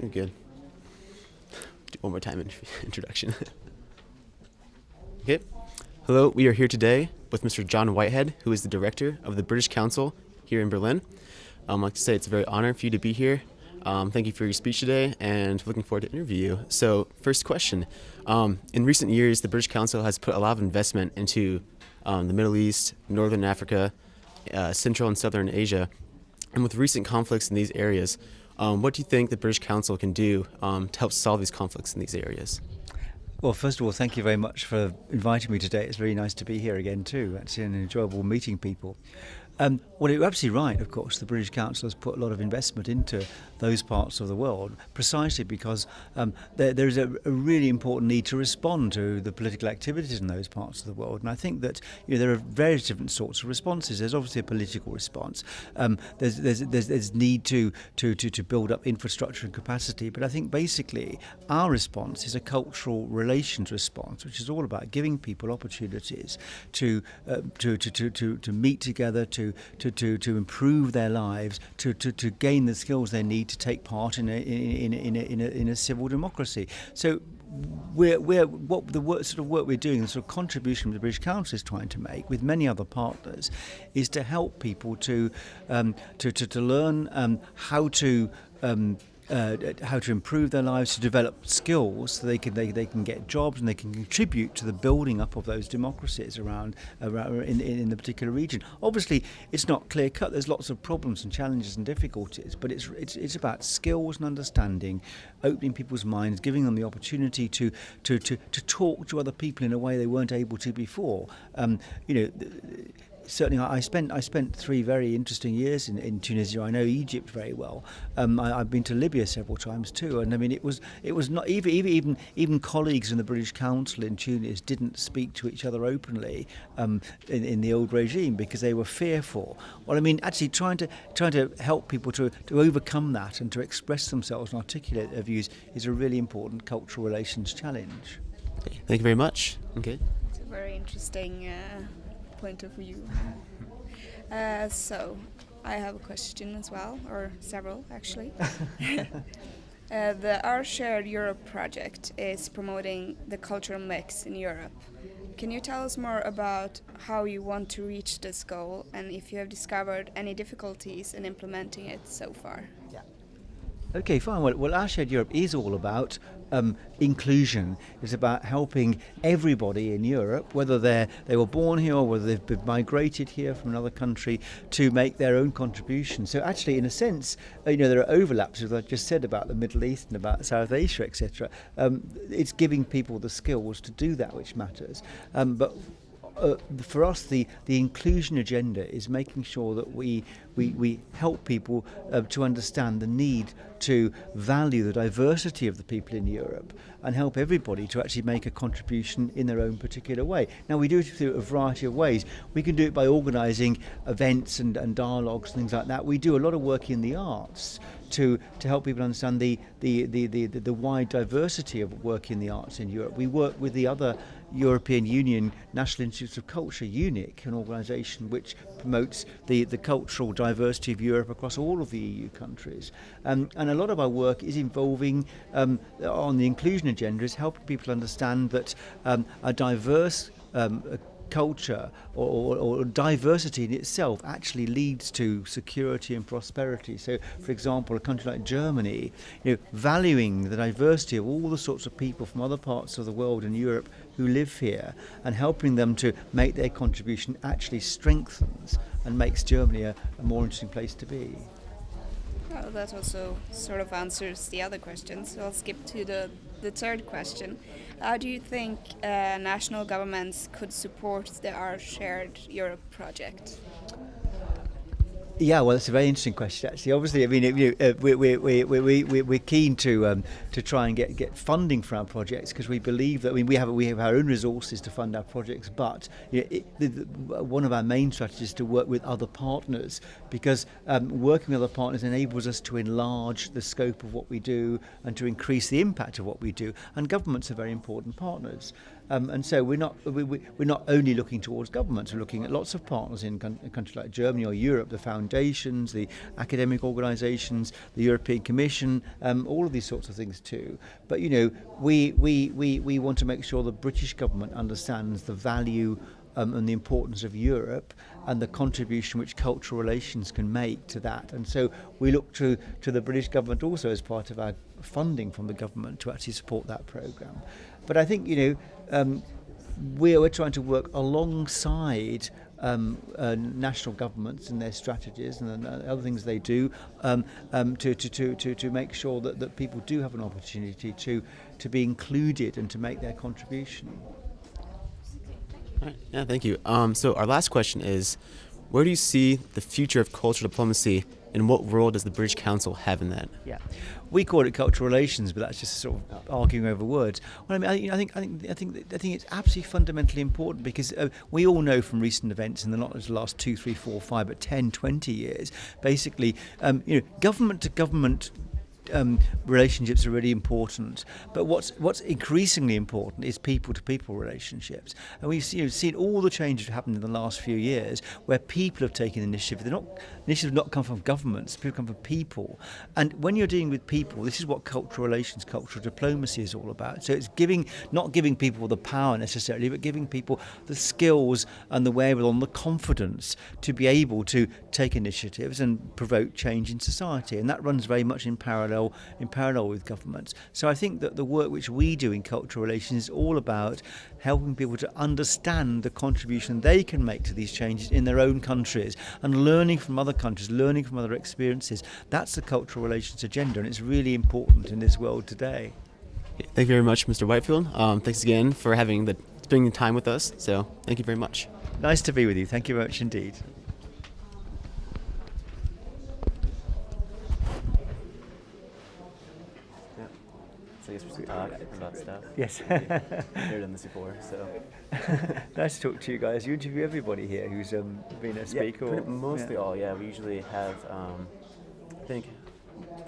You're good. Do one more time introduction. Okay. Hello, we are here today with Mr. John Whitehead, who is the director of the British Council here in Berlin. I'd like to say it's a very honor for you to be here. Thank you for your speech today, and looking forward to interview you. So, first question. In recent years, the British Council has put a lot of investment into the Middle East, Northern Africa, Central and Southern Asia. And with recent conflicts in these areas, what do you think the British Council can do to help solve these conflicts in these areas? Well, first of all, thank you very much for inviting me today. It's very nice to be here again too. It's an enjoyable meeting people. Well, you're absolutely right, of course. The British Council has put a lot of investment into those parts of the world precisely because there is a really important need to respond to the political activities in those parts of the world. And I think that there are various different sorts of responses. There's obviously a political response. There's need to build up infrastructure and capacity. But I think basically our response is a cultural relations response, which is all about giving people opportunities to meet together, to improve their lives, to gain the skills they need to take part in a civil democracy. So what the sort of work we're doing, the sort of contribution the British Council is trying to make with many other partners, is to help people to learn how to improve their lives, to develop skills so they can get jobs and they can contribute to the building up of those democracies around in the particular region. Obviously, it's not clear cut. There's lots of problems and challenges and difficulties, but it's about skills and understanding, opening people's minds, giving them the opportunity to talk to other people in a way they weren't able to before. Certainly, I spent 3 very interesting years in Tunisia. I know Egypt very well. I've been to Libya several times too, and I mean it was not even colleagues in the British Council in Tunis didn't speak to each other openly in the old regime because they were fearful. Well, I mean, actually trying to help people to overcome that and to express themselves and articulate their views is a really important cultural relations challenge. Okay, thank you very much. Okay. It's a very interesting point of view. So I have a question as well, or several actually. The Our Shared Europe project is promoting the cultural mix in Europe. Can you tell us more about how you want to reach this goal and if you have discovered any difficulties in implementing it so far? Yeah. Okay, fine. Well, Our Shared Europe is all about inclusion. It's about helping everybody in Europe, whether they were born here or whether they've been migrated here from another country, to make their own contribution. So actually, in a sense, there are overlaps, as I just said, about the Middle East and about South Asia, etc. It's giving people the skills to do that which matters. But for us, the inclusion agenda is making sure that we help people to understand the need to value the diversity of the people in Europe and help everybody to actually make a contribution in their own particular way. Now, we do it through a variety of ways. We can do it by organising events and dialogues and things like that. We do a lot of work in the arts to help people understand the wide diversity of work in the arts in Europe. We work with the other European Union National Institutes of Culture, UNIC, an organisation which promotes the cultural diversity of Europe across all of the EU countries. And a lot of our work is involving, on the inclusion agenda, is helping people understand that a diverse culture or diversity in itself actually leads to security and prosperity. So, for example, a country like Germany, valuing the diversity of all the sorts of people from other parts of the world and Europe who live here and helping them to make their contribution actually strengthens and makes Germany a more interesting place to be. Well, that also sort of answers the other questions, so I'll skip to the third question. How do you think national governments could support the Our Shared Europe project? Yeah, well, that's a very interesting question. Actually, obviously, I mean, we're keen to try and get funding for our projects because we believe that we have our own resources to fund our projects. But one of our main strategies is to work with other partners because working with other partners enables us to enlarge the scope of what we do and to increase the impact of what we do. And governments are very important partners. And so we're not only looking towards governments, we're looking at lots of partners in countries like Germany or Europe, the foundations, the academic organisations, the European Commission, all of these sorts of things too. But we want to make sure the British government understands the value and the importance of Europe and the contribution which cultural relations can make to that. And so we look to the British government also as part of our funding from the government to actually support that programme. But I think, we're trying to work alongside national governments and their strategies and other things they do to make sure that people do have an opportunity to be included and to make their contribution. All right. Yeah, thank you. So our last question is, where do you see the future of cultural diplomacy, and what role does the British Council have in that? Yeah, we call it cultural relations, but that's just sort of arguing over words. Well, I mean, I think it's absolutely fundamentally important because we all know from recent events in not just the last 2, 3, 4, 5, but 10, 20 years, basically, government to government relationships are really important, but what's increasingly important is people-to-people relationships. And we've seen all the changes that happened in the last few years where people have taken initiative. Initiatives have not come from governments, people come from people. And when you're dealing with people, this is what cultural relations, cultural diplomacy is all about. So it's not giving people the power necessarily, but giving people the skills and the wherewithal and the confidence to be able to take initiatives and provoke change in society. And that runs very much in parallel with governments. So I think that the work which we do in cultural relations is all about helping people to understand the contribution they can make to these changes in their own countries and learning from other countries, learning from other experiences. That's the cultural relations agenda, and it's really important in this world today. Thank you very much, Mr. Whitefield. Thanks again for spending time with us. So thank you very much. Nice to be with you. Thank you very much indeed. So I guess we should talk about stuff. Yes. We've never done this before, so. Nice to talk to you guys. You interview everybody here who's been a speaker? Yeah, mostly all, yeah. We usually have, I think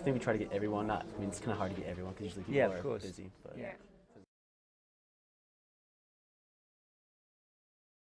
we try to get everyone. It's kind of hard to get everyone because usually people are busy. But. Yeah.